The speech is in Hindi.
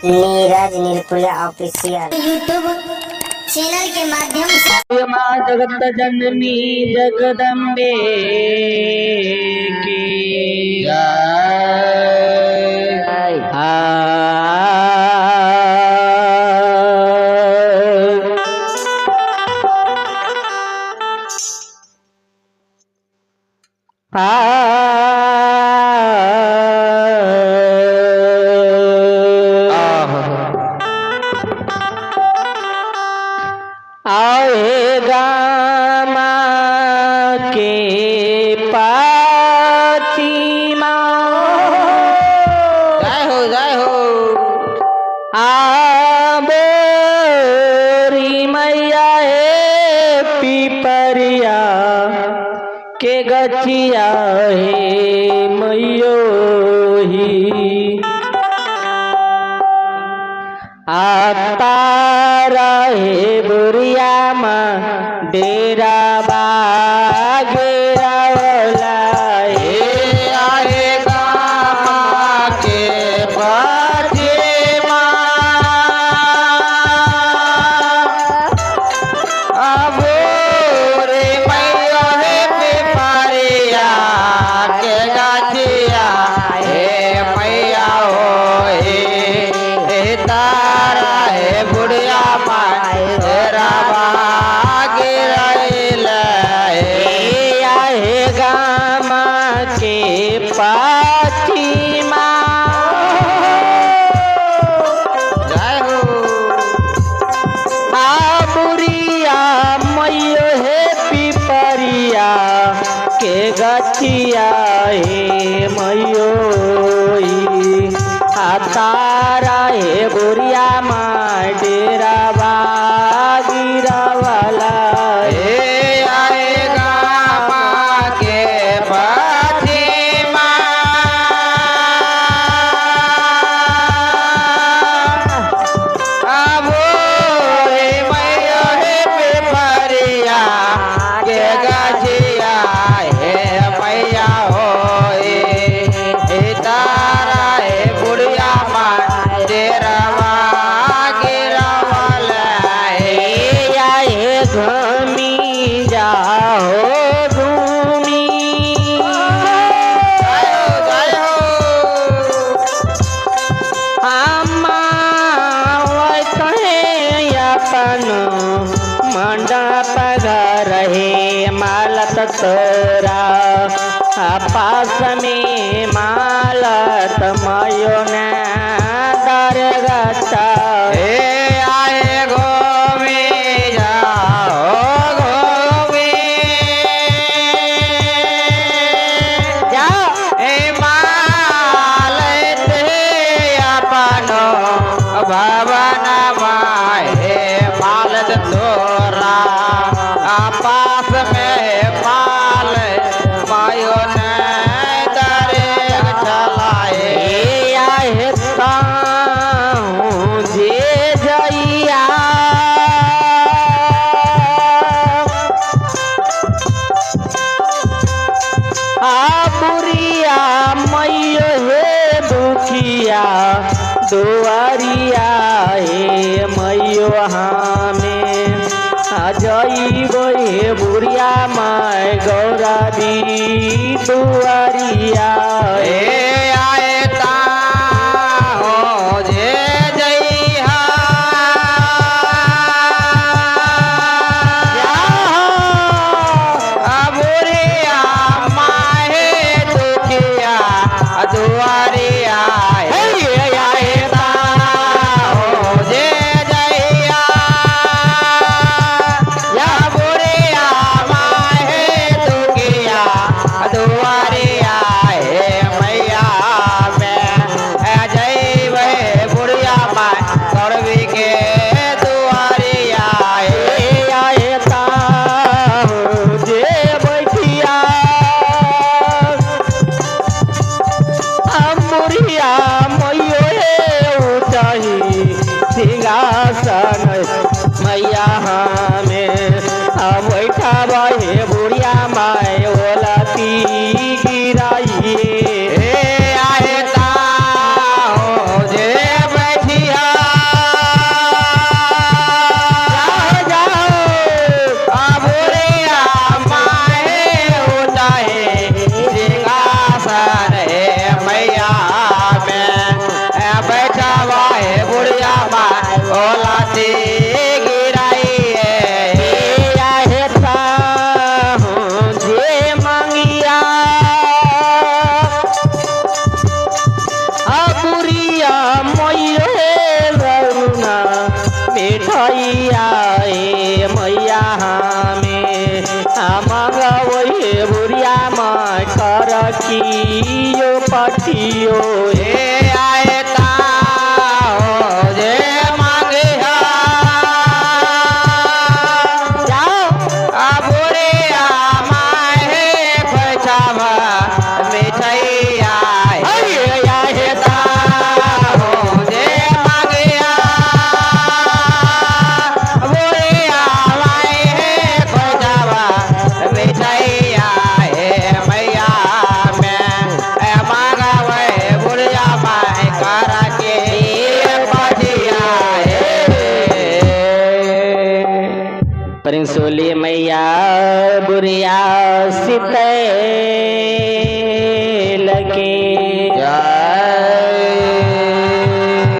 नीरज नीलपुरिया ऑफिशियल यूट्यूब चैनल के माध्यम से माँ जगत जननी जगदम्बे की जय। आएगा माँ के पातिमा जय हो आबोरी मैया है पिपरिया के गठिया है मैयो ही आता रहे बुरिया माँ डेरा बागेरा आएगा माँ के प्रतिमा अब रे मैया है पिपरिया के गठिया हे मैया हो हे तारा है बुढ़िया माँ तेरा के पातिमा जय हो बुढ़िया मैयो है पिपरिया के गठिया हे मैयो तारा है बुढ़िया माँ डेरा बागिरा वाला आएगा माँ के प्रतिमा अब रे मैया है पिपरिया के गठिया हे मैया हो तारा है बुढ़िया माँ तेरा घमी जाओ घूमी अपन मंडप रहे मालत तोरा पास में मालत मयो ने दरगता भवन माहे मालत तोरा पास में माल मायो ने दरे चलाए आए जे जइया बुढ़िया मैयो हे दुखिया दुआरिया हे मैयो हमें जइबो हे बुढ़िया माय गौरवी दुआरिया हे आए ता हो जे जइहा बुढ़िया माहे दुखिया दुआरिया दुआरिया हे मैया जो ये आए ता हो जे मांगे जाओ बुरे आमाए खोचावा मिठाइया आए ता हो जे मांगे बुरे आमाए खोचावा मिठाइया मैया मैं मांगा वह बुढ़िया माए करा के बजिया प्रिंसोली मैया बुढ़िया सीते